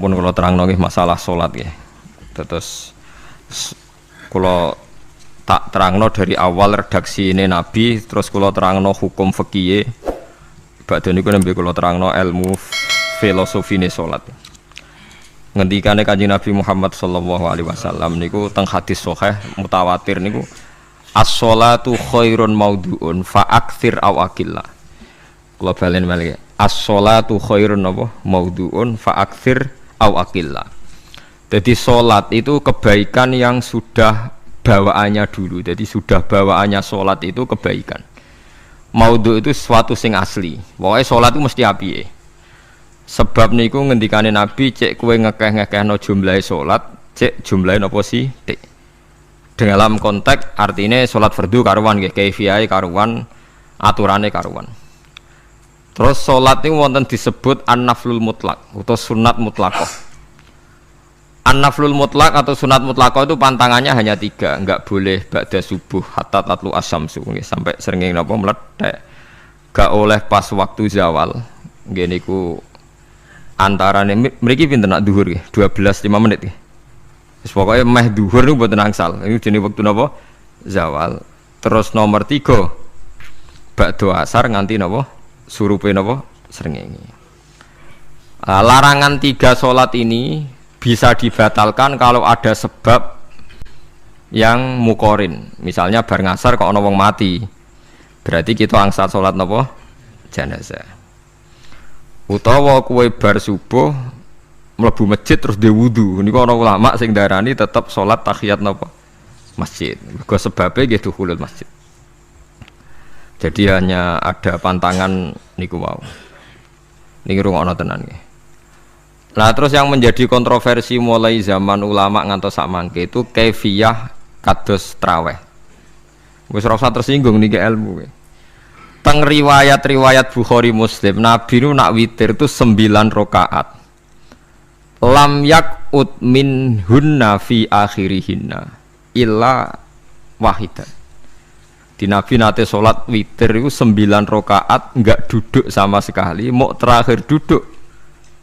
pun kalau terang nongih masalah sholat ya. Terus kalau tak terangno dari awal redaksi ini Nabi, terus kalau terangno hukum fikih. Badhe niku nembe kalau terangno ilmu filosofi ini sholat. Ngendikane Kanjeng Nabi Muhammad sallallahu alaihi wasallam niku teng hadis sahih mutawatir niku as-sholatu khairun maudhu'un fa aktsir aw aqilla. Kula balen malih. As-sholatu khairun apa? Maudhu'un fa aktsir aw aqilla. Jadi sholat itu kebaikan yang sudah bawaannya dulu. Jadi sudah bawaannya sholat itu kebaikan. Maudhu itu sesuatu sing asli. Pokoknya sholat itu mesti apike. Sebab niku ngendikane Nabi cek kowe ngekeh-ngekehno jumlahe sholat, cek jumlahe napa sih? Dalam konteks artinya sholat fardu karuan nggih, kaifiyahe karuan, aturane karuan. Terus sholat niku wonten disebut an-naflul mutlak atau sunat mutlaqah. An-naflul mutlak atau sunat mutlaqah itu pantangannya hanya 3, enggak boleh ba'da subuh hatta tatlu asyamsu nggih, sampai srengenge napa meletek. Enggak oleh pas waktu zawal. Nggih niku antarane mriki pinten nak zuhur nggih 12:05 menit nggih. Wis pokoke meh zuhur niku mboten angsal. Niku jenenge wektu napa? Zawal. Terus nomor 3 ba'da asar nganti napa? Surupe napa? Srengenge. Larangan 3 salat ini bisa dibatalkan kalau ada sebab yang mukorin. Misalnya bar ngasar kok ana wong mati. Berarti kita angsal salat napa? Jenazah. Utawa kowe bar subuh mlebu masjid terus dhe wudu. Niku ana ulama sing darani tetep salat tahiyat napa? Masjid. Mergo sebabe nggih dukhulul masjid. Jadi hanya ada pantangan niku wau. Niki rungokno tenan nggih. Nah terus yang menjadi kontroversi mulai zaman ulama ngantos sak mangke itu kaifiyah kados traweh. Wis ora usah tersinggung niki ilmu. Teng riwayat-riwayat Bukhari Muslim Nabi nu nak witir itu 9 rakaat. Lam yakut min hunna fi akhirihinna illa wahidan. Di Nabi nate salat witir itu 9 rakaat enggak duduk sama sekali, mau terakhir duduk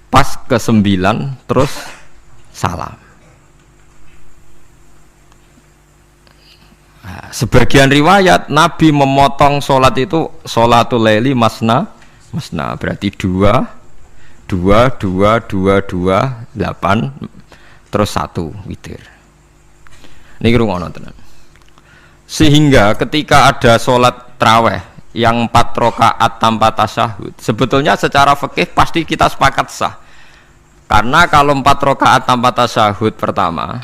pas ke-9 terus salam. Nah, sebagian riwayat Nabi memotong sholat itu sholatul laili masna berarti 2 8 terus 1 witir. Niki rungono tenan. Sehingga ketika ada sholat traweh yang 4 rakaat tanpa tasyahud, sebetulnya secara fikih pasti kita sepakat sah. Karena kalau 4 rakaat tanpa tasyahud pertama,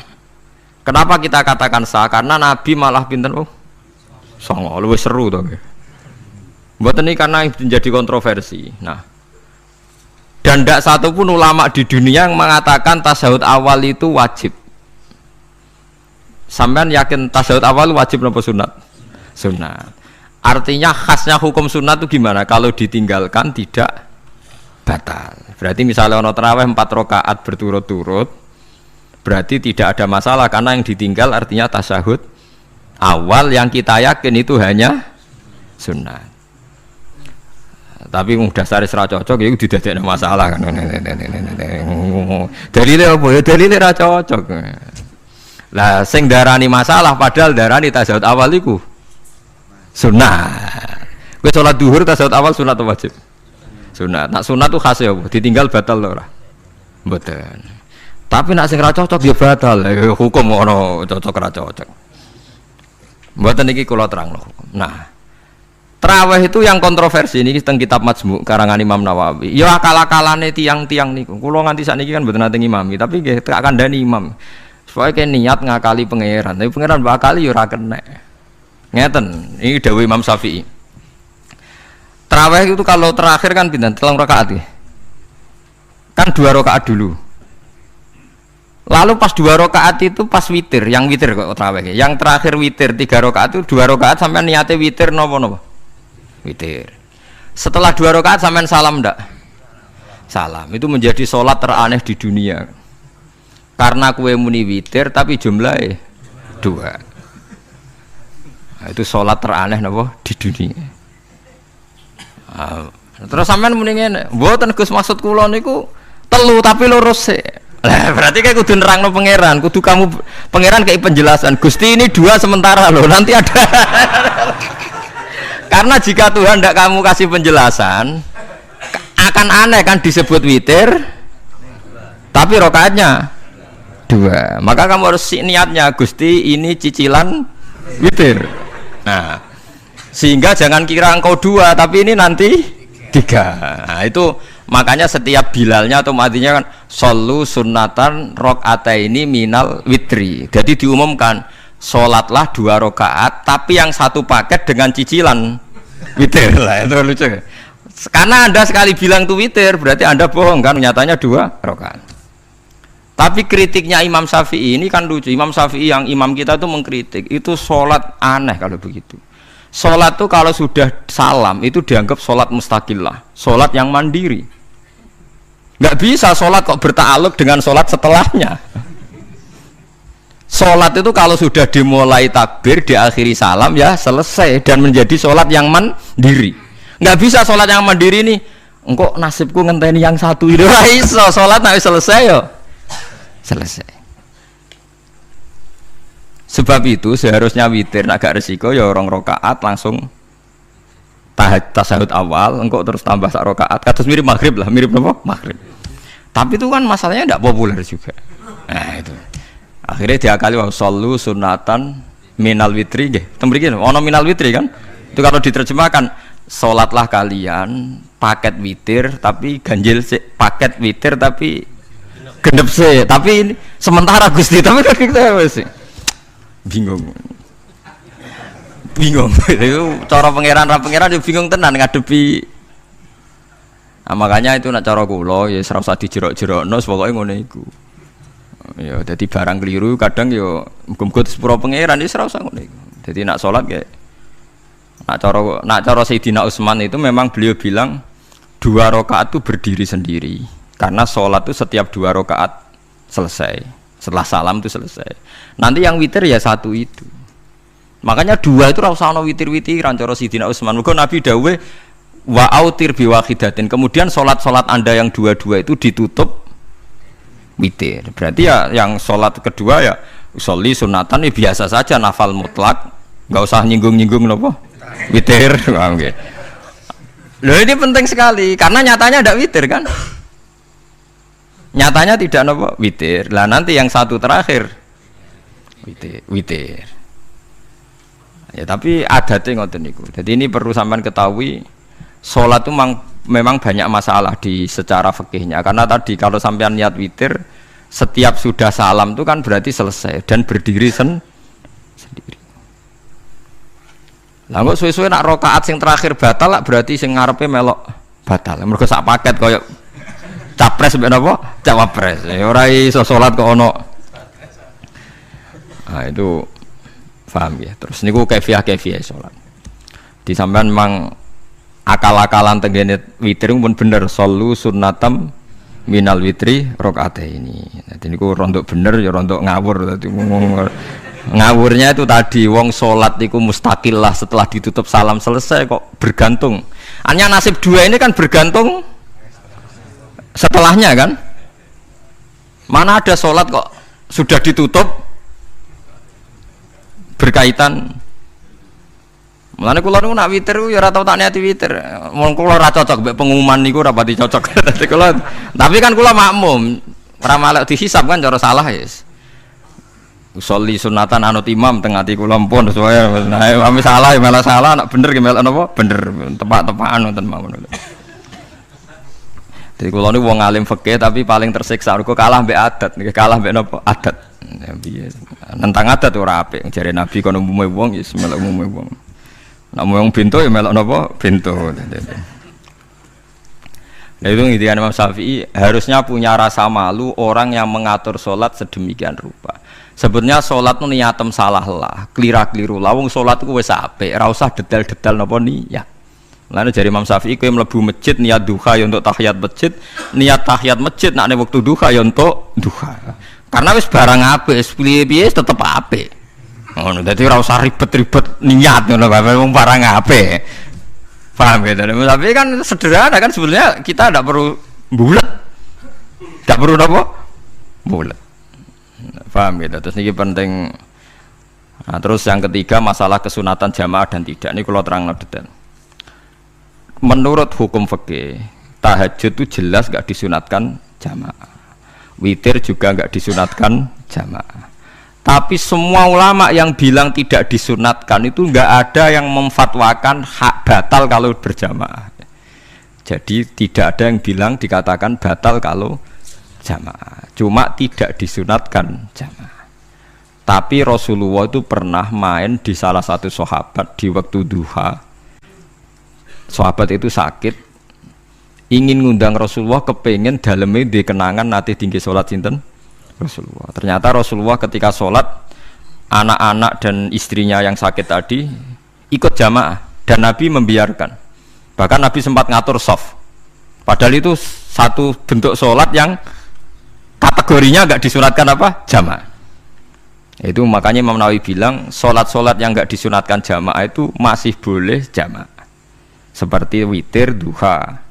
kenapa kita katakan sah? Karena Nabi malah pinten songo, luwih seru to nggih. Mboten iki karena menjadi kontroversi. Nah, dan tidak satu pun ulama di dunia yang mengatakan tasyahud awal itu wajib. Sampean yakin tasyahud awal wajib napa sunat? Sunat. Artinya khasnya hukum sunat itu gimana? Kalau ditinggalkan tidak batal. Berarti misalnya ono tarawih 4 rakaat berturut-turut, berarti tidak ada masalah karena yang ditinggal artinya tasyahud awal yang kita yakin itu hanya sunat. Tapi dasare ora cocok ya didadekno masalah kan. Dalile apa ya? Dalile ora cocok. Lah sing darani masalah padahal darani tasyahud awal iku sunat. Kowe salat zuhur tasyahud awal sunat atau wajib? Sunat. Nak sunat tuh khas ya, ditinggal batal lho ora? Mboten. Tapi nak sing ra cocok ya batal. Hukum ono cocok ra cocok. Mboten iki kula terangno hukum. Nah, traweh itu yang kontroversi ini teng kitab Majmu' karangan Imam Nawawi. Ya akal-akalane tiang-tiang niku. Kula nganti sakniki kan mboten nate ngimami, tapi nggih tak kandhani imam. Supaya niat ngakali pangeran. Tapi pangeran bakali ya ora kena. Ngeten, ini dawuh Imam Syafi'i. Tarawih itu kalau terakhir kan pinten? 3 rakaat ya. Kan 2 rakaat dulu. Lalu pas 2 rakaat itu pas witir, yang witir kok tarawih. Yang terakhir witir 3 rakaat itu 2 rakaat sampean niate witir napa? Witir. Setelah 2 rakaat sampean salam ndak? Salam. Itu menjadi sholat teraneh di dunia. Karena kue muni witir tapi jumlahnya 2. Nah, itu sholat teraneh napa di dunia. Terus sampean muni ngene, mboten Gus maksud kula niku 3 tapi lurus sik. Lah berarti kayak kudu nerangno pangeran, kudu kamu pangeran kayak penjelasan. Gusti ini 2 sementara loh, nanti ada. Karena jika Tuhan tidak kamu kasih penjelasan, akan aneh kan disebut witir, tapi rokaatnya 2. Maka kamu harus niatnya, Gusti ini cicilan witir. Nah, sehingga jangan kira engkau 2, tapi ini nanti 3. Nah, itu makanya setiap bilalnya atau matinya kan solu sunnatan rokataini minal witri. Jadi diumumkan sholatlah 2 rakaat, tapi yang satu paket dengan cicilan witir lah. Itu lucu. Karena Anda sekali bilang itu witir, berarti Anda bohong kan, nyatanya 2 rakaat. Tapi kritiknya Imam Syafi'i ini kan lucu. Imam Syafi'i yang imam kita itu mengkritik, itu sholat aneh kalau begitu. Sholat itu kalau sudah salam itu dianggap sholat mustaqillah, sholat yang mandiri. Nggak bisa sholat kok bertakluk dengan sholat setelahnya. Sholat itu kalau sudah dimulai takbir, diakhiri salam ya selesai dan menjadi sholat yang mandiri. Nggak bisa sholat yang mandiri nih, engkau nasibku ngenteni yang satu itu. Iso sholat nanti selesai yo, selesai. Sebab itu seharusnya witir agak resiko ya 2 rakaat langsung tasyahud awal, engkau terus tambah 1 rakaat. Kados mirip maghrib lah, mirip apa? Maghrib. Tapi itu kan masalahnya tidak populer juga. Nah itu. Akhirnya diakali wa shollu sunatan minal witri nggih. Teng mriki ono minal witri kan? Itu kalau diterjemahkan salatlah kalian paket witir tapi ganjil sih, paket witir tapi genep sih. Tapi ini sementara Gusti, tapi kan kita sih bingung. Itu cara pangeran dia bingung tenan ngadepi. Nah, makanya itu nak cara kula ya ora usah dijerok-jerokno, pokoke ngono iku. Ya dadi barang keliru kadang ya muga-muga sepuro pangeran wis ora usah ngono iku. Dadi nak salat kayak nak cara Sayyidina Utsman itu memang beliau bilang 2 rakaat itu berdiri sendiri. Karena salat itu setiap 2 rakaat selesai. Setelah salam itu selesai. Nanti yang witir ya 1 itu. Makanya 2 itu ora usah ana witir-witiran cara Sayyidina Utsman. Mergo Nabi dawuh wa autir bi wahidatin. Kemudian salat-salat Anda yang 2 itu ditutup witir. Berarti ya yang salat kedua ya usolli sunatan ya biasa saja nafal mutlak, enggak usah nyinggung-nyinggung napa witir. Oke. Loh ini penting sekali karena nyatanya tidak witir kan? Nyatanya tidak napa witir. Lah nanti yang 1 terakhir witir. Ya tapi adatnya ngoten niku. Jadi ini perlu sampean ketahui, salat itu memang banyak masalah di secara fikihnya. Karena tadi kalau sampean niat witir, setiap sudah salam itu kan berarti selesai dan berdiri sendiri. Lah kok suwe-suwe nak rakaat sing terakhir batal lah berarti sing ngarepe melok batal. Mergo sak paket koyo capres mbek napa? Cawapres. Ya ora iso salat kok ono. Nah itu paham ya. Terus niku kaifiah salat. Di sampean memang akal-akalan tenggene witir pun bener solu sunnatam minal witri rakaataini. Dadi niku rondok bener ya rondok ngawur dadi ngawurnya itu tadi wong salat niku mustaqillah setelah ditutup salam selesai kok bergantung. Hanya nasib 2 ini kan bergantung setelahnya kan. Mana ada salat kok sudah ditutup berkaitan. Mulane kula niku nak witir ya ora tau tak niati witir. Mun kula ora cocok mbek pengumuman niku ora pati cocok. Dadi kula tapi kan kula makmum, ora malek dihisab kan cara salah ya. Usolli sunatan anut imam teng ati kula pun sesuai. Nah, ame salah ya malah salah, nak bener ki melok napa? Bener, tepak-tepakan wonten mawon. Jadi kula niku wong alim fikih tapi paling tersiksa mergo kalah mbek adat, kalah mbek napa? Adat. Ya piye. Nentang adat ora apik. Jare Nabi kono umume wong ya melok umume wong. Nek wong bento ya melok napa? Bento. Nah itu ngintikan Imam Syafi'i harusnya punya rasa malu orang yang mengatur sholat sedemikian rupa. Sebetulnya sholat itu niatem salah lah, kelira-keliru lah. Wong sholat itu wis apik, ora usah detail-detail napa niat. Lalu dari Imam Syafi'i kowe mlebu masjid niat duha ya untuk tahiyat masjid, niat tahiyat masjid nek waktu duha ya untuk duha. Karena wis barang apik, piye-piye tetep apik. Ngono, dadi ora usah ribet-ribet niat ngono bae wong barang apik. Paham ya? Tapi kan sederhana kan sebenarnya kita tidak perlu bulat, tidak perlu apa bulat. Paham gitu. Terus ini penting. Nah, terus yang ketiga masalah kesunatan jamaah dan tidak. Ini kalau terang detail. Menurut hukum fikih, tahajud itu jelas gak disunatkan jamaah. Witir juga gak disunatkan jamaah. Tapi semua ulama yang bilang tidak disunatkan itu gak ada yang memfatwakan hak batal kalau berjamaah. Jadi tidak ada yang bilang dikatakan batal kalau jamaah. Cuma tidak disunatkan jamaah. Tapi Rasulullah itu pernah main di salah satu sahabat di waktu duha. Sahabat itu sakit, ingin ngundang Rasulullah, kepengen dalamnya di kenangan nanti tinggi sholat sinten Rasulullah. Ternyata Rasulullah ketika sholat, anak-anak dan istrinya yang sakit tadi ikut jamaah dan Nabi membiarkan. Bahkan Nabi sempat ngatur shaf. Padahal itu satu bentuk sholat yang kategorinya nggak disunatkan apa? Jamaah. Itu makanya Imam Nawawi bilang sholat-sholat yang nggak disunatkan jamaah itu masih boleh jamaah. Seperti witir, duha.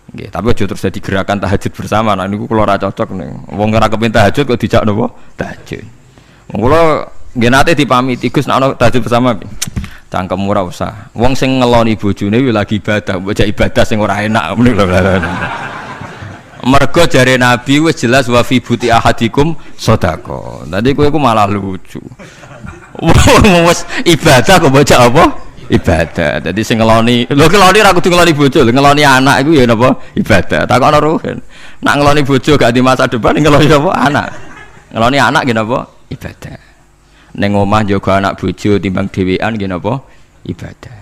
Nggih, tapi aja terus jadi gerakan tahajud bersama. Nah niku kula ora cocok nih. Wong ora kepen tahajud kok dijak napa? Tahajud. Wong kula nggih nate dipamiti Gus nek ana tahajud bersama. Cangkem ora usah. Wong sing ngeloni bojone lagi ibadah, mbok ibadah sing ora enak ngono lho. Mergo jare Nabi wis jelas wa fi buti ahadikum sedekah. Tadi kowe ku malah lucu. Wis ibadah kok baca apa? Ibadah. Jadi sing ngeloni, lho ngeloni ra kudu ngeloni bojo, ngeloni anak iku ya napa? Ibadah. Takokno ruhen. Nak ngeloni bojo gak di masa depan ngeloni apa? Anak. Ngeloni anak nggih napa? Ibadah. Ning omah jaga anak bojo timbang dhewean nggih napa? Ibadah.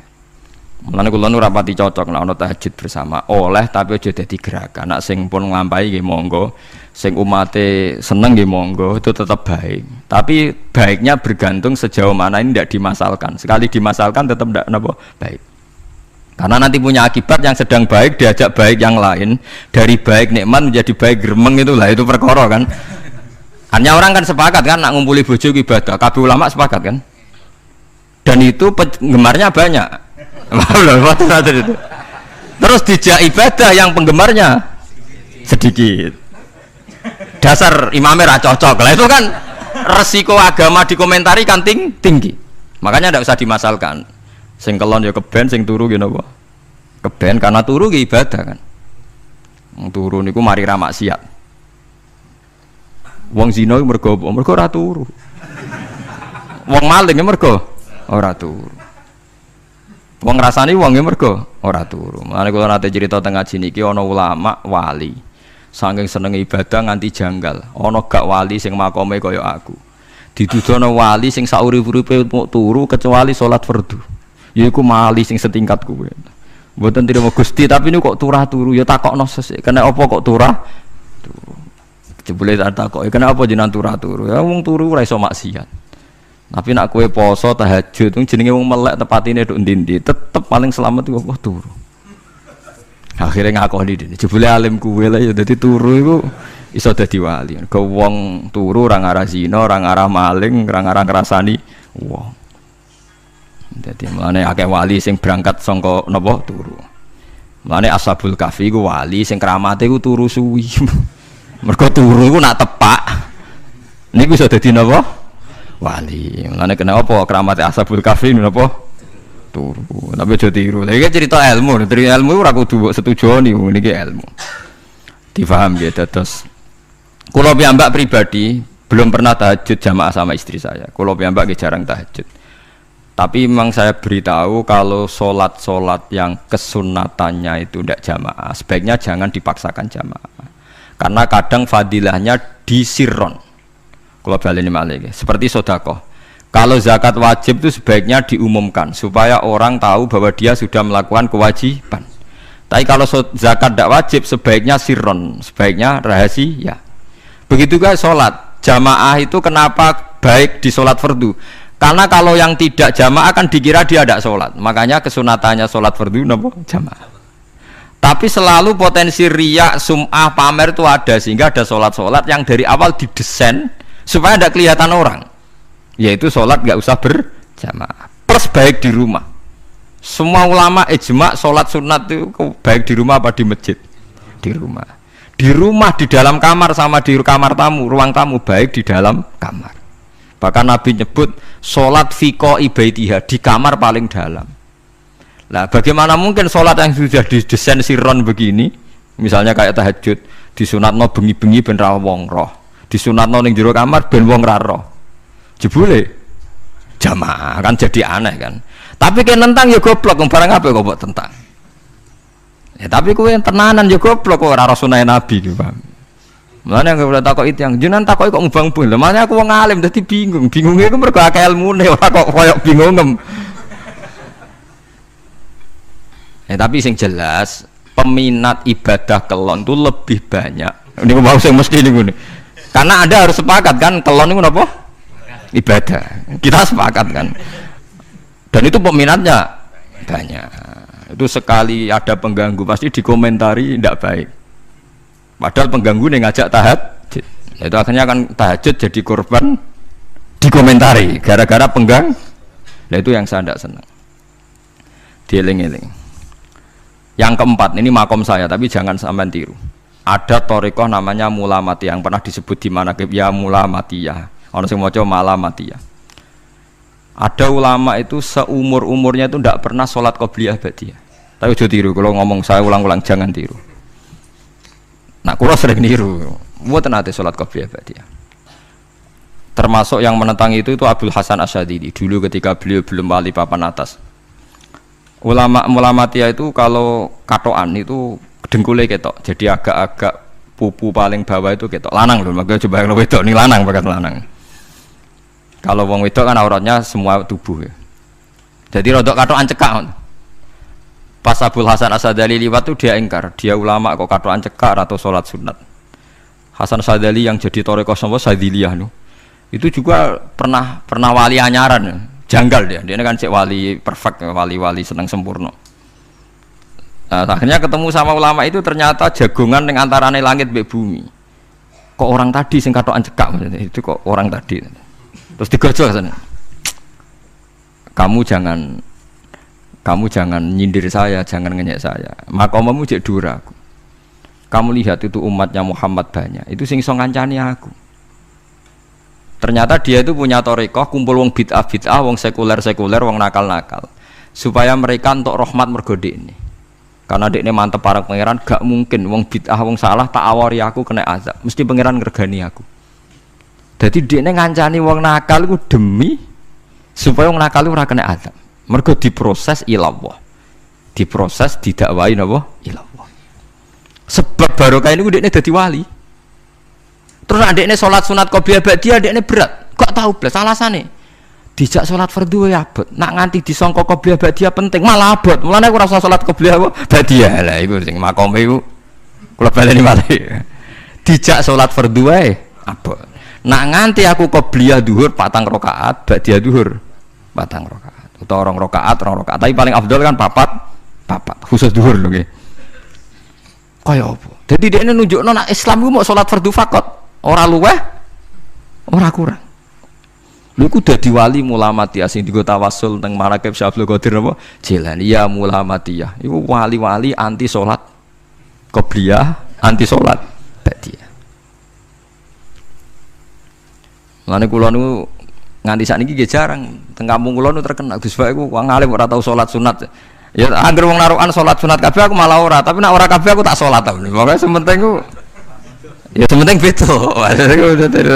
Mulane kula nu rapati cocok nek ana tahajud bersama. Oleh tapi aja dadi gerakan. Nek sing pun nglampahi nggih monggo, sing umate seneng nggih monggo, itu tetap baik. Tapi baiknya bergantung sejauh mana ini tidak dimasalkan. Sekali dimasalkan tetap tidak napa baik. Karena nanti punya akibat yang sedang baik diajak baik yang lain, dari baik nikmat menjadi baik gremeng itulah itu perkara kan. Hanya orang kan sepakat kan nak ngumpuli bojo ibadah. Kabeh ulama sepakat kan. Dan itu penggemarnya banyak. Terus dijak ibadah yang penggemarnya sedikit. Dasar imamnya ra cocok lah itu kan resiko agama dikomentari kan tinggi. Makanya tidak usah dimasalkan. Sing kelon ya keben, sing turu gitu apa? Keben karena turu ki ibadah kan. Turu niku mari ra maksiat. Wong zina mergo ora turu. Wong maling mergo ora turu. Wong ngrasani wong mergo ora turu. Mulane kula nate cerita teng ngaji niki ana ulama wali. Saking senenge ibadah nganti janggal. Ana gak wali sing makome kaya aku. Didudono wali sing saurip-uripe turu kecuali salat fardu. Yaiku wali sing setingkat kuwe. Mboten trimo Gusti tapi niku kok turah turu ya takokno sesuk. Kena apa kok turah? Turu. Jebule tak takoki kena apa jenengan turah turu? Ya wong turu ora iso maksiat. Tapi nak kue poso tahajud, jenenge wong melek tepatine nduk ndi-ndi, tetep paling selamat iku apa turu. Akhirnya ngakoni dene. Jebule alim kuwe lah ya dadi turu iku iso dadi wali. Ke wong turu ora ngarah zina, ora ngarah maling, ora ngarah ngrasani wong. Dadi mulane akeh wali sing berangkat saka napa turu. Mulane Ashabul Kahfi iku wali sing kramate iku turu suwi. Mergo turu iku nak tepak. Niku iso dadi napa? Wali. Mulane kena apa keramat Ashabul Kahfi napa? Turu. Tapi aja tiru. Lha iki cerita ilmu, dari ilmu ora kudu setuju niku niki ilmu. Difaham ya terus. Kula piyambak pribadi belum pernah tahajud jamaah sama istri saya. Kula piyambak jarang tahajud. Tapi memang saya beritahu kalau sholat-sholat yang kesunatannya itu tidak jamaah, sebaiknya jangan dipaksakan jamaah. Karena kadang fadilahnya disirron. Kalau baleni malih seperti sedekah. Kalau zakat wajib itu sebaiknya diumumkan supaya orang tahu bahwa dia sudah melakukan kewajiban. Tapi kalau zakat tidak wajib sebaiknya sirron, sebaiknya rahasia. Begitu juga sholat jamaah itu kenapa baik di sholat fardu? Karena kalau yang tidak jamaah kan dikira dia tidak sholat. Makanya kesunatannya sholat fardu napa jamaah. Tapi selalu potensi riya, sum'ah, pamer itu ada sehingga ada sholat-sholat yang dari awal didesain supaya tidak kelihatan orang, yaitu sholat nggak usah berjamaah plus baik di rumah. Semua ulama ijma sholat sunat itu baik di rumah apa di masjid? Di rumah. Di rumah, di dalam kamar sama di kamar tamu, ruang tamu baik di dalam kamar. Bahkan Nabi nyebut sholat fiko ibaitiha di kamar paling dalam. Nah, bagaimana mungkin sholat yang sudah didesain sirron begini, misalnya kayak tahajud, disunatno bengi-bengi ben ra wong roh, disunatno ning jero kamar ben wong ra roh. Jebule jamaah kan jadi aneh kan. Tapi kan tentang ya goblok, barang apa kok mbok tentang. Ya tapi kowe tenanan ya goblok kok ora sunah Nabi gitu, Pak. Mulane yang boleh takok itu yang jenengan takoki kok ngubang-ubang. Lha makane aku wong alim dadi bingung. Bingungnya iku mergo akeh ilmune ora kok koyo bingung. Tapi sing jelas peminat ibadah kelon itu lebih banyak. Ini mau saya mesti ini. Karena Anda harus sepakat kan kelon itu apa? Ibadah. Kita sepakat kan. Dan itu peminatnya banyak. Itu sekali ada pengganggu pasti dikomentari tidak baik. Padahal pengganggu yang ngajak tahajud. Itu akhirnya kan tahajud jadi korban dikomentari gara-gara penggang. Nah itu yang saya tidak senang. Dieling-eling. Yang keempat, ini makom saya, tapi jangan sampai tiru. Ada thariqah namanya Mulamatiyah yang pernah disebut di mana ya Mulamatiyah. Orang yang maca Malamatiyah. Ada ulama itu seumur-umurnya itu tidak pernah sholat qobliyah ba'diyah. Tapi ojo tiru, kalau ngomong saya ulang-ulang jangan tiru. Nah, kalau sering niru, mboten nate sholat qobliyah ba'diyah. Termasuk yang menentang itu Abdul Hasan Asyadili dulu ketika beliau belum wali papan atas. Ulama Mulamatiyah itu kalau katoan itu dengkulnya ketok, jadi agak-agak pupu paling bawah itu ketok lanang loh, makanya coba yang wedok nih lanang bakat lanang. Kalau wong wedok kan auratnya semua tubuh ya. Jadi rodok katoan cekak. Pas Abdul Hasan Asyadili liwat tuh dia ingkar, dia ulama kok katoan cekak atau sholat sunat. Hasan Asyadili yang jadi thariqah sama Syadziliyah nu, itu juga pernah wali anyaran ya. Janggal dia kan cek wali perfect, wali seneng sempurna. Nah, akhirnya ketemu sama ulama itu ternyata jagongan yang antarane langit mbek bumi. Kok orang tadi sing katokan cekak itu kok orang tadi. Terus digojol sana. Kamu jangan nyindir saya, jangan ngenyek saya. Makomamu cek dura aku. Kamu lihat itu umatnya Muhammad banyak. Itu sing iso ngancani aku. Ternyata dia itu punya thariqah kumpul wong bid'ah, wong sekuler, wong nakal, supaya mereka untuk rahmat mergode ini. Karena dekne mantep para pangeran, gak mungkin wong bid'ah, wong salah tak awari aku kena azab. Mesti pangeran ngergani aku. Jadi dekne ngancani wong nakal itu demi supaya wong nakal ora kena azab. Mergo diproses ilallah. Diproses didakwai napa? Ilallah. Sebab barokah ini dekne dadi wali. Terus adeknya sholat sunat qobliyah ba'diyah adeknya berat, gak tahu belas alasannya. Dijak sholat fardu ya abot, nak nganti disangka qobliyah ba'diyah penting malah abot. Mulane aku rasa sholat qobliyah ba'diyah lah, iku sing makome iku. Kula baleni malih. Dijak sholat fardu wae abot. Nak nganti aku qobliyah duhur 4 rakaat, ba'diyah duhur 4 rakaat. Utawa 2 rakaat, 2 rakaat. Tapi paling afdol kan 4 khusus duhur lho nggih. Kaya apa? Jadi dia nunjukno nak Islam ku mau sholat fardu fakot. Ora luweh, ora kurang. Lha iku dadi wali Mulamatiyah sing digo tawasul teng Marakib Syekh Abdul Qadir apa? Jilani ya Mulamatiyah. Iku wali-wali anti salat qobliyah, anti salat ba'diyah. Lane kula niku nganti sakniki nggih jarang teng kampung kula niku terkenal Gus Pak iku wong alim ora tau salat sunat. Ya anggere wong narukan salat sunat kabeh aku malah ora, tapi nek ora kabeh aku tak salat ta. Pokoke sementing ku ya sementing beto,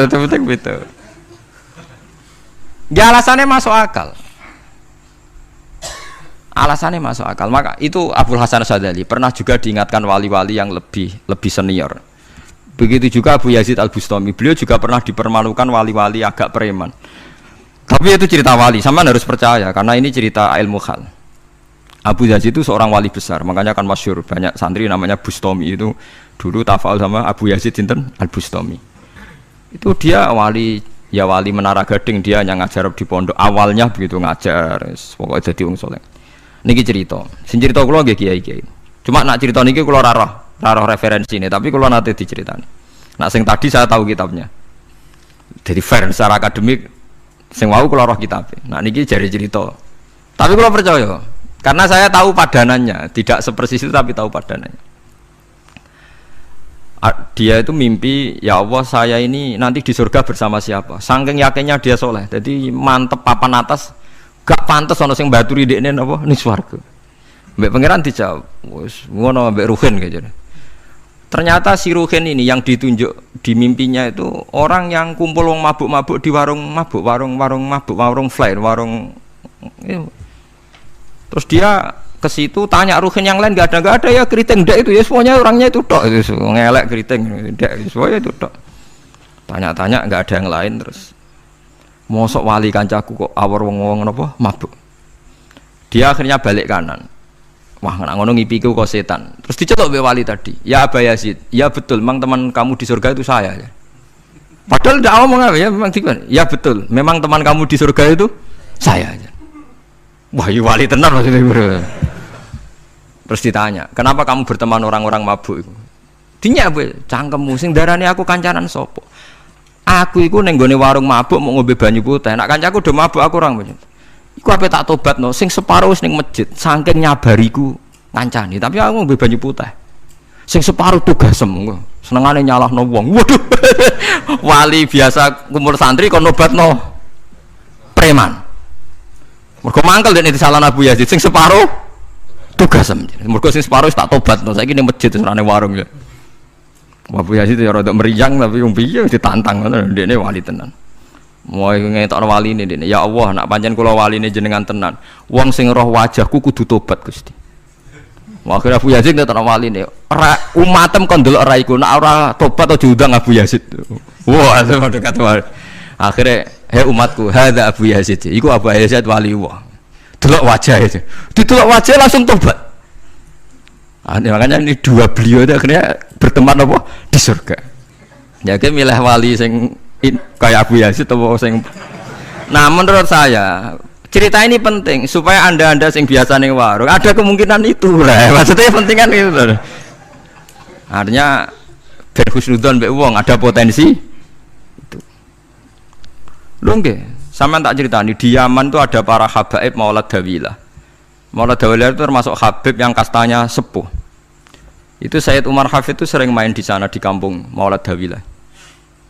sementing beto. Ya alasannya masuk akal. Alasannya masuk akal. Maka itu Abdul Hasan Asyadili pernah juga diingatkan wali-wali yang lebih senior. Begitu juga Abu Yazid Al-Bustami. Beliau juga pernah dipermalukan wali-wali agak preman. Tapi itu cerita wali, sampean harus percaya karena ini cerita ilmu hal. Abu Yazid itu seorang wali besar, makanya kan masyhur banyak santri namanya Bustami itu dulu tafal sama Abu Yazid sinten Al-Bustami. Itu dia wali Menara Gading, dia yang ngajar di pondok awalnya begitu ngajar, pokoknya jadi wong saleh. Niki cerita, sing cerita kula nggih kiai-kiai. Cuma nak cerita niki kula ora roh referensine, tapi kula nate diceritani. Nak sing tadi saya tahu kitabnya. Jadi fair secara akademik sing wau kula roh kitabnya. Nak niki jari cerita. Tapi kula percaya karena saya tahu padanannya, tidak sepersis itu tapi tahu padanannya. Dia itu mimpi, ya Allah saya ini nanti di surga bersama siapa. Saking yakinnya dia soleh, jadi mantep papan atas, gak pantas ono sing baturi dekne apa ning swarga. Mbek pangeran dijawab, wis ngono mbek Ruhin gitu. Ternyata si Ruhin ini yang ditunjuk di mimpinya itu orang yang kumpul wong mabuk-mabuk di warung mabuk, warung mabuk, warung flare, warung. Terus dia ke situ tanya Ruhin yang lain nggak ada ya keriting ndak itu ya semuanya orangnya itu tok itu ngelek keriting ndak semuanya itu tok. Tanya-tanya nggak ada yang lain terus. Mosok wali kancaku kok awor wong-wong napa mabuk. Dia akhirnya balik kanan. Wah nak ngono ngipiku kok setan. Terus diceluk be wali tadi. Ya Aba Yazid, ya betul memang teman kamu di surga itu saya ya. Padahal ndak ngomong apa ya memang tiba. Ya betul, memang teman kamu di surga itu saya aja. Wah, iya wali tenar maksudnya bro. Terus ditanya, kenapa kamu berteman orang-orang mabuk itu? Dinya apa? Cangkemmu sing darani aku kancanan sopo. Aku iku ning gone warung mabuk mau ngombe banyu putih. Nak kancaku do mabuk aku orang banyu. Iku ape tak tobatno sing separuh ning masjid saking nyabariku ngancani, tapi aku ngombe banyu putih. Sing separuh tugasem senengane nyalahno wong. Waduh. Wali biasa kumpul santri kon nobatno preman. Mergo mangkel dene disalah Abu Yazid sing separuh tugasem. Mergo sing separuh tak tobatno saiki ning masjid serane warung ya. Abu Yazid ya rada meriang tapi wong piye ditantang ngono ndekne wali tenan. Mau ngetokno waline ndekne. Ya Allah, nak pancen kula waline jenengan tenan. Wong sing roh wajahku kudu tobat Gusti. Akhirnya Abu Yazid ngetokno waline. Ora umatem kon delok ora iku, nak ora tobat aja diundang Abu Yazid. Wah, sama dekat wali. Akhirnya, hei umatku, hadza Abu Yazid. Iku Abu Yazid wali Allah. Delok wajah itu. Didelok wajah langsung tobat. Makanya ini dua beliau itu akhirnya berteman apa di surga. Jadi milih wali sing kayak Abu Yazid atau sing. Nah menurut saya cerita ini penting supaya anda sing biasa ning warung ada kemungkinan itu lah. Maksudnya penting kan itu. Artinya berhusnudzon mbek wong ada potensi itu. Lho nggih, sampean tak ceritani di Yaman itu ada para habaib Maulad Dawilah. Maulad Dawilah itu termasuk habib yang kastanya sepuh. Itu Sayyid Umar Hafid itu sering main di sana di kampung Maulad Dawilah.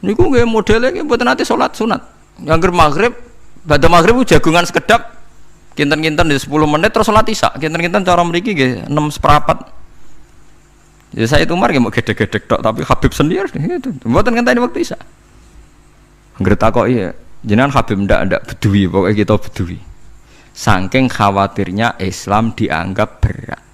Niku nggih modele nggih mboten nate salat sunat. Angger maghrib, badhe maghrib jagungan sekedap kinten-kinten di 10 menit terus salat isya. Kinten-kinten cara mriki nggih 6/4. Ya Sayyid Umar nggih mau gedhe-gedhe tok tapi Habib sendiri gitu. Mboten ngenteni waktu isya. Angger takoki jenengan Habib ndak bedui pokoknya kita bedui. Saking khawatirnya Islam dianggap berat.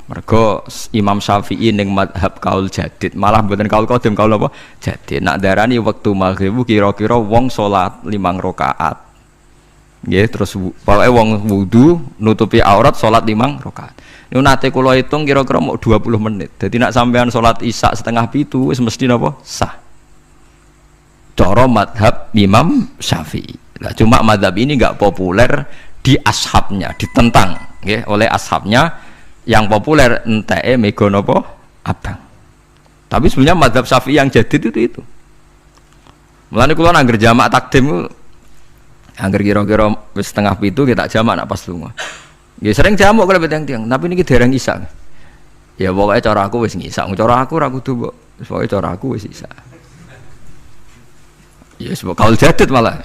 Mergo Imam Syafi'i ning madhab kaul jadid malah mboten kaul qadim kaul apa jadid nak darani wektu maghrib kira-kira wong salat 5 rakaat nggih terus pokoke wong wudu nutupi aurat salat 5 rakaat niku nate kula hitung kira-kira mau 20 menit dadi nak sampean salat isya 6:30 wis mesti napa sah cara madhab Imam Syafi'i lah cuma madhab ini enggak populer di ashabnya ditentang nggih oleh ashabnya yang populer enteke mega napa abang. Tapi sebenarnya mazhab Syafi'i yang jadid itu. Mulane kula nangger jamak takdim angger kira-kira wis 6:30 kita jamak nak pas lunga. Nggih sering jamak kalau tiang-tiang, tapi niki dereng isya. Ya pokoke cara aku wis ngisa, cara aku ora kudu mbok. Pokoke cara aku wis isya. Ya sebab kaul jadid malah.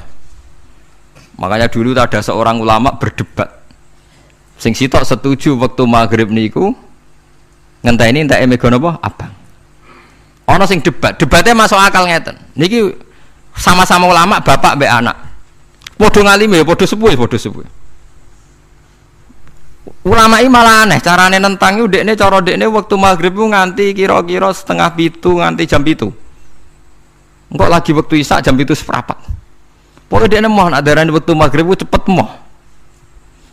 Makanya dulu ada seorang ulama berdebat. Sing sitok setuju waktu maghrib niku ngenteni entek mega napa abang. Ana sing debatnya masuk akal ngeten. Niki sama-sama ulama bapak mbek anak. Padha ngalime padha sepuh. Ulama iki malah aneh carane nentang iku dekne cara dekne waktu maghrib ku nganti kira-kira 6:30 nganti jam 7. Engko lagi waktu isya jam 7:15. Pokoke dekne mohon adarane waktu maghrib ku cepet moh.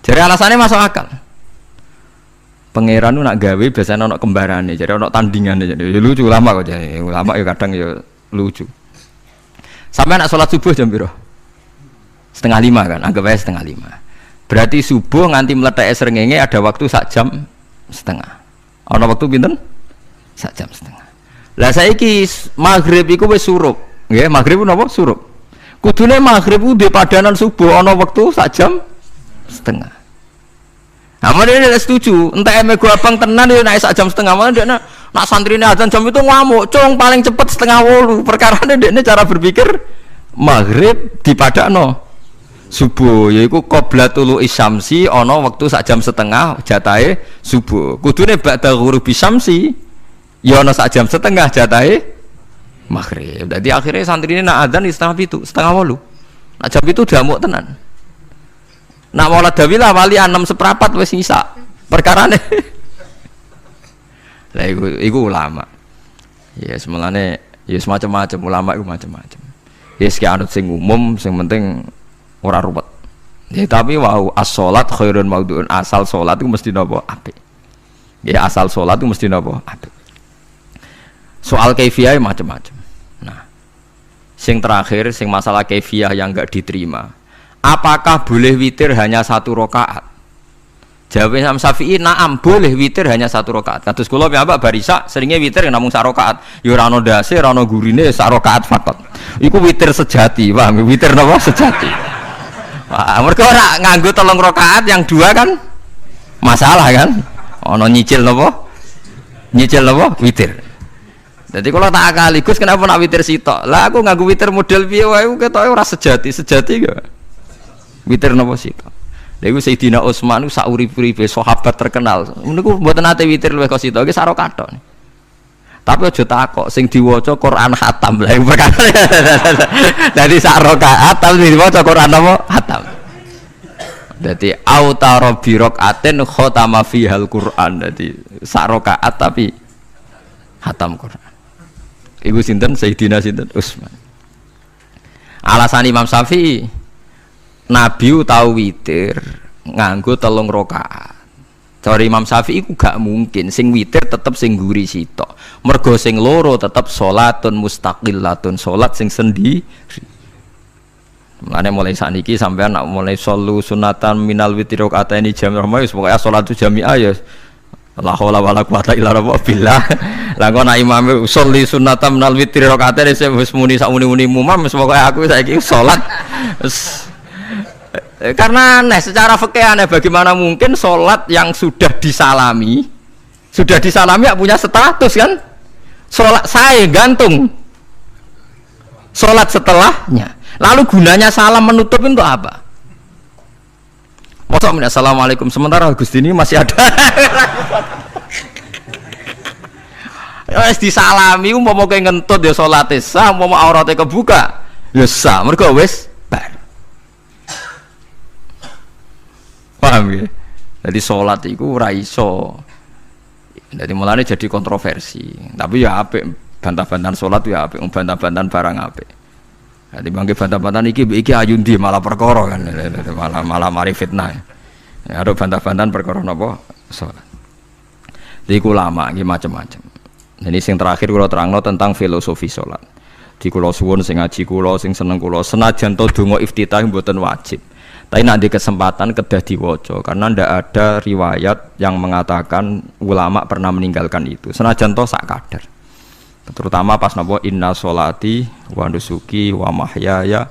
Jadi alasannya masuk akal. Pangeran nak gawe biasanya ono kembarane, jadi ono tandingannya, jadi lucu ulama kok jadi ulama ya kadang ya lucu. Sampai nak sholat subuh jam piro? 4:30 kan, anggap aja 4:30. Berarti subuh nganti meletak srengenge ada waktu sak jam setengah. Ono waktu pinten? Sak jam setengah. Lah saiki maghrib iku wis surup, nggih maghrib napa surup. Kudune maghrib ku di padanan subuh ono waktu sak jam setengah. Nah, dia tidak setuju. Entah emego abang tenan dia naik sak jam setengah malah dia Nak santrine adzan jam itu ngamuk, cung paling cepet 7:30. Perkarane dekne cara berpikir maghrib dipadakno subuh, yaiku qoblatul isyamsi ana wektu sak jam setengah jatahe subuh. Kudune ba'da ghurubi syamsi ya ana sak jam setengah jatahe maghrib. Dadi akhirnya santrine nak adzan 7:30, 7:30. Nak jam itu diamuk tenan. Nak maulad dawilah wali 6:15 wis isa. Perkarane lah iku ulama. Ya semulane ya semacam-macam ulama iku macam-macam. Ya sing anut sing umum, sing penting ora ruwet. Ya tapi wau as-shalat khairun maudhu'un, asal salat itu mesti napa apik. Ya asal salat itu mesti napa apik. Soal kaifiyah macam-macam. Nah, sing terakhir sing masalah kaifiyah yang enggak diterima. Apakah boleh witir hanya 1 rakaat? Jawab Imam Syafi'i, na'am, boleh witir hanya 1 rakaat. Kados kula piyambak barisa seringnya witir namung 1 rakaat. Ya ora ana ndase, ora ana gurine, 1 rakaat fakot. Iku witir sejati, paham? Witir napa sejati. Wah, mergo ora nganggo 3 rakaat, yang 2 kan masalah kan? Ana nyicil napa? Nyicil napa? Witir. Jadi kalau tak akali, Gus kenapa nak witir sitok? Lah aku nganggo witir model piye wae ketoke ora sejati, sejati gak? Witir napa sitok? Lha iku Sayyidina Utsman sak urip-uripe sahabat terkenal. Niku mboten nate witir luwih kok sitok, iki sak rakaat. Tapi aja takok sing diwaca Quran khatam. Lah perkara. Dadi sak rakaat tapi diwaca Quran apa? Khatam. Dadi autara bi rakaatin khatama fihal Quran. Dadi sak rakaat tapi khatam Quran. Iku sinten Sayyidina sinten Utsman. Alasan Imam Syafi'i Nabi tau witir nganggo 3 rakaat. Cara Imam Syafi'i ku gak mungkin sing witir tetep sing guri sitok. Mergo sing loro tetep salatun mustaqillatun, salat sing sendiri. Mulane mulai sakniki sampean nak mulai solu sunatan minal witri rakaataini jami'ah wis pokoke salat jami'ah ya la haula wala quwata illa billah. Lah kok nak imame sholli sunatan minal witri rakaataini wis muni sak muni-muni mumam wis pokoke aku saiki salat karena aneh secara fikih aneh, bagaimana mungkin sholat yang sudah disalami ya punya status kan? Sholat saya gantung sholat setelahnya, lalu gunanya salam menutup itu apa? Masa assalamualaikum sementara Gusti ini masih ada wis disalami umpama kowe ngentut ya salate sah, umpama aurate kebuka ya sah, mergo wis bar. Paham ya? Jadi sholat itu ora iso. Jadi mulane jadi kontroversi. Tapi ya apik, bantah-bantahan sholat ya apik, bantah-bantahan barang apik. Jadi bangke bantah-bantahan iki ayundi malah perkara kan, malah mari fitnah. Ya ada bantah-bantahan perkara napa sholat. Jadi ulama iki macam-macam. Jadi sing terakhir kula terangno tentang filosofi sholat. Di kula suwun sing ngaji kula sing seneng kula senajan to donga iftitah mboten wajib. Tapi nanti kesempatan kedah diwaca karena ndak ada riwayat yang mengatakan ulama pernah meninggalkan itu. Senajan toh sak kadar. Terutama pas napa inna sholati wa nusuki wa mahyaya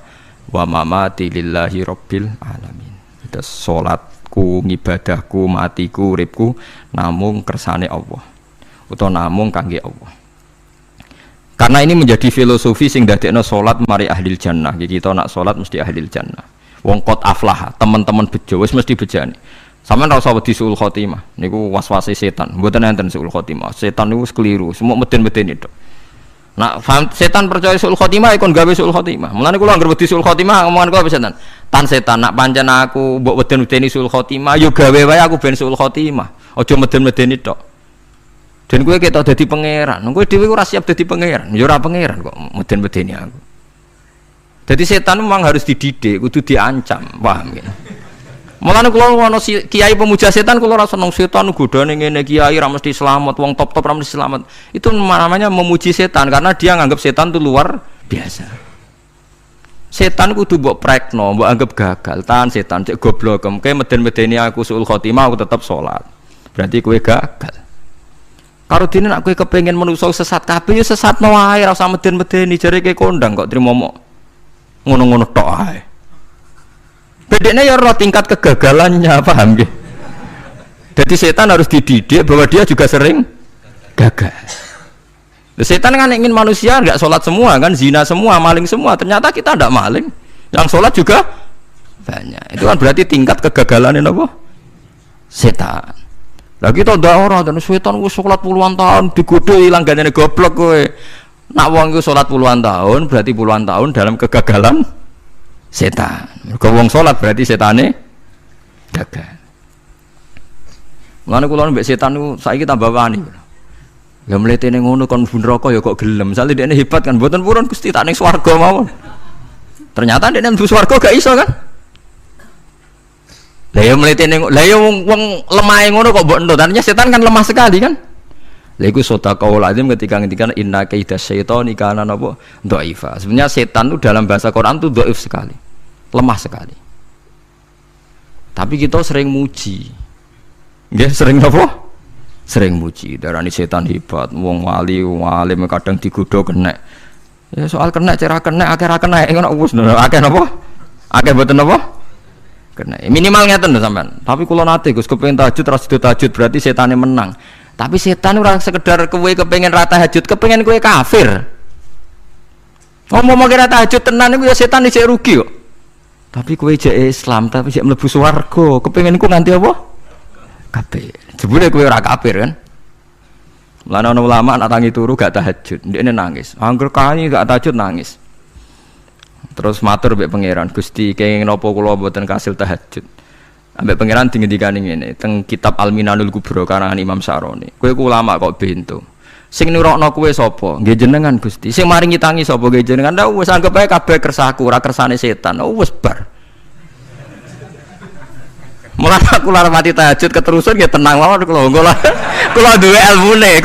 wa mamati lillahi rabbil alamin. Itu salatku, ngibadahku, matiku, uripku namung kersane Allah. Utawa namung kangge Allah. Karena ini menjadi filosofi sing dadekno salat mari ahlil jannah. Jadi kita nak salat mesti ahlil jannah. Wong qad aflah, teman-teman bejo wis mesti bejane. Sampeyan ora usah wedi suul khotimah. Niku waswase setan. Mboten enten suul khotimah. Setan niku keliru, semua meden-medeni tok. Nak setan percaya suul khotimah ikon gawe suul khotimah. Mulane kula anggere wedi suul khotimah ngomongan kula setan. Tan setan nak pancen aku mbok meden-medeni suul khotimah, yo gawe wae aku ben suul khotimah. Aja meden-medeni tok. Dan kowe ketok dadi pangeran. Kowe dhewe ora siap dadi pangeran. Yo ora pangeran kok meden-medeni aku. Jadi setan memang harus dididik, kudu diancam, paham ya? Mulane kula ana kiai pemuja setan kula ora seneng setan godane ngene kiai ra mesti selamat, wong top-top ra mesti selamat. Itu namanya memuji setan karena dia nganggap setan itu luar biasa. Setan kudu mbok prekno, mbok anggap gagal, tahan setan cek goblok, kowe meden-medeni aku suul khotimah aku tetap salat. Berarti kowe gagal. Karo dene nek kowe kepengin menungso sesat kabeh ya sesatno wae, ora usah meden-medeni jare kowe kondang kok trimo mok. Ngono-ngono tok ae. Bedanya ya roh tingkat kegagalannya, paham nggih? Jadi setan harus dididik bahwa dia juga sering gagal. Setan kan ingin manusia nggak sholat semua kan, zina semua, maling semua. Ternyata kita tidak maling, yang sholat juga banyak. Itu kan berarti tingkat kegagalan ini apa? Setan. Lagi kita udah orang dan setan gue sholat puluhan tahun digodoh hilang gantinya goblok gue. Nak wong gue sholat puluhan tahun berarti puluhan tahun dalam kegagalan setan. Kalau wong sholat berarti setannya gagal. Mulane kula mbek setan niku saiki tambah wani. Ya mletene ngono kon mlebu neraka ya kok gelem. Misale dekne hebat kan mboten purun Gusti tak ning swarga mawon. Ternyata dekne mlebu swarga gak iso kan? Lah ya mletene lah ya wong lemahe ngono kok mbok entuk. Artinya setan kan lemah sekali kan? Lha iku sedekah lazim ketika ngendikan inna kaidas syaitani kana napa dhaifa. Sebenarnya setan itu dalam bahasa Quran itu dhaif sekali. Lemah sekali. Tapi kita sering muji. Nggih sering apa? Sering muji, darani setan hebat, wong wali, wong alim kadang digodho kena. Ya soal kena cara kena, akeh ra kena ngono wis akeh napa? Akeh mboten napa? Kena. Minimal ngeten lho sampean. Tapi kula nate Gus kepengin tahajud terus sido tahajud berarti setane menang. Tapi setan ora sekedar kowe kepengin ra tahajud, kepengin kowe kafir. Ngomong kira tahajud tenan iku ya setan isih rugi kok. Tapi kowe jek Islam, tapi jek mlebu swarga, kepengin ku nganti apa? Kafir. Jebule kowe ora kafir kan? Lan ana ulama nak tangi turu gak tahajud, ndekne nangis. Angger kani gak tahajud nangis. Terus matur mbek pangeran, Gusti kenging napa kula mboten kasil tahajud. Ambek pangeran dingendikane ngene, teng kitab Al-Minanul Kubra karangan Imam Syaroni. Kowe ku ulama kok bento. Sing nurokno kowe sapa? Nggih jenengan Gusti. Sing maringi tangi sapa? Nggih jenengan. Lah wis anggap ae kabeh kersaku, ora kersane setan. Wis bar. Mulai aku lar mati tahajud keterusan ya tenang mawon kula duwe ilmune,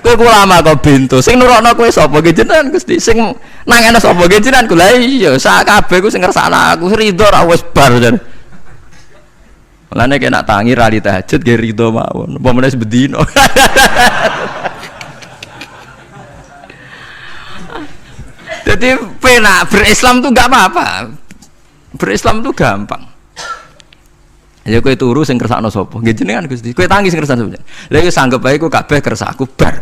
kowe ulama kok bento sing nurokno kowe sapa nggih jenengan Gusti sing nangene sapa nggih jenengan kula iya sak kabeh ku sing ngersakno aku ridho ra wis bar jan mulane kena tangi rali tahajud nggih ridho mawon apa meneh sebedino jadi penak berislam tuh gak apa-apa. Berislam itu gampang. Ya kowe turu sing kersakno sapa? Nggih jenengan Gusti. Kowe tangi sing kersakno sapa? Lha iku sanggep ae ku kabeh kersaku bar.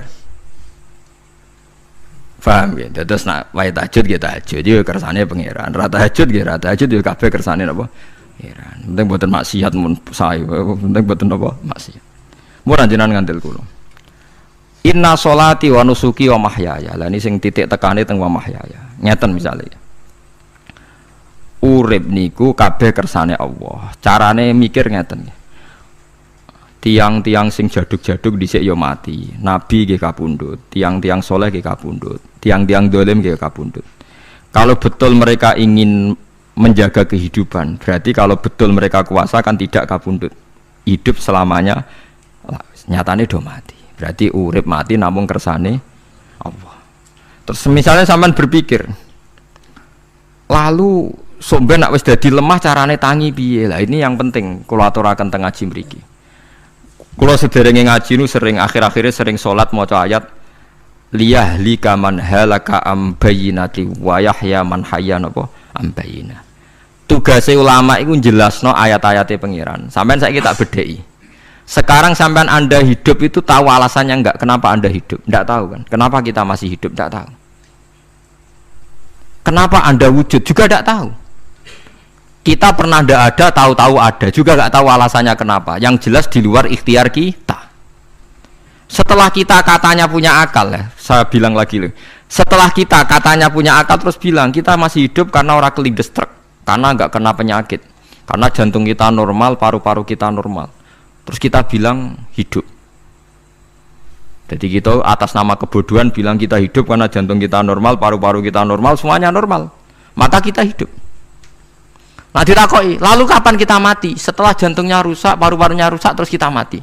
Paham ya? Terus nak wae tahajud nggih tahajud yo kersane pangeran. Ra tahajud nggih ra tahajud yo kabeh kersane napa? Pangeran. Penting mboten maksiat mun sae. Penting mboten napa? Maksiat. Mun jenengan ngandel kula. Inna sholati wa nusuki wa mahyaya. Lah ini sing titik tekane teng wa mahyaya. Ngeten misale. Urip niku kabeh kersane Allah. Carane mikir ngeten. Tiang-tiang sing jaduk-jaduk dhisik ya mati. Nabi nggih kapundhut, tiang-tiang soleh nggih kapundhut, tiang-tiang dolim nggih kapundhut. Kalau betul mereka ingin menjaga kehidupan, berarti kalau betul mereka kuasa kan tidak kapundhut. Hidup selamanya nyatane do mati. Berarti urip mati namung kersane Allah. Terus misalnya sampean berpikir, lalu somben nak wis dadi lemah carane tangi piye? Lah ini yang penting kula aturaken teng ngaji mriki. Kula sederenge ngaji nu sering akhir-akhire sering salat maca ayat liyahli kaman halaka am bayyinati wa yahya man hayya napa am bayyina. Tugase ulama iku jelasno ayat-ayate pangeran. Sampeyan saiki tak bedheki. Sekarang sampean Anda hidup itu tahu alasannya enggak? Kenapa Anda hidup? Enggak tahu kan? Kenapa kita masih hidup? Enggak tahu. Kenapa Anda wujud? Juga enggak tahu. Kita pernah ndak ada, tahu-tahu ada, juga nggak tahu alasannya kenapa. Yang jelas di luar ikhtiar kita. Setelah kita katanya punya akal ya, saya bilang lagi loh. Setelah kita katanya punya akal terus bilang kita masih hidup karena orang kelindes truk, karena nggak kena penyakit, karena jantung kita normal, paru-paru kita normal. Terus kita bilang hidup. Jadi kita atas nama kebodohan bilang kita hidup karena jantung kita normal, paru-paru kita normal, semuanya normal. Maka kita hidup. Nah ditakoi, lalu kapan kita mati? Setelah jantungnya rusak, paru-parunya rusak, terus kita mati.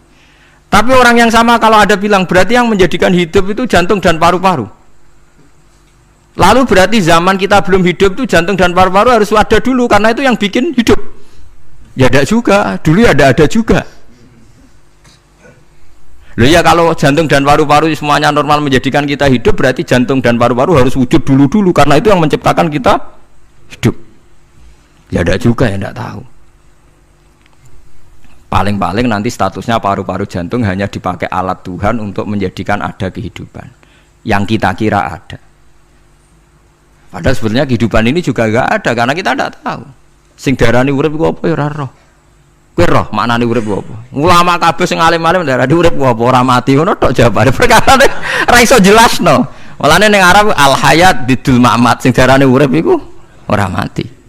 Tapi orang yang sama kalau ada bilang, berarti yang menjadikan hidup itu jantung dan paru-paru. Lalu berarti zaman kita belum hidup itu jantung dan paru-paru harus ada dulu, karena itu yang bikin hidup. Ya ada juga, dulu ya ada juga. Loh ya kalau jantung dan paru-paru semuanya normal menjadikan kita hidup, berarti jantung dan paru-paru harus wujud dulu-dulu, karena itu yang menciptakan kita hidup. Ya ada juga yang tidak tahu. Paling-paling nanti statusnya paru-paru jantung hanya dipakai alat Tuhan untuk menjadikan ada kehidupan yang kita kira ada. Padahal sebenarnya kehidupan ini juga enggak ada karena kita tidak tahu. Sing darani urip iku apa ya ora roh. Kowe roh maknane urip ku apa? Ulama kabeh sing alim-alim darani urip ku apa ora mati ngono tok jawabane. Perkarane ora iso jelasno. Walane ning Arab al hayat bidul mamat sing darani urip iku ora mati.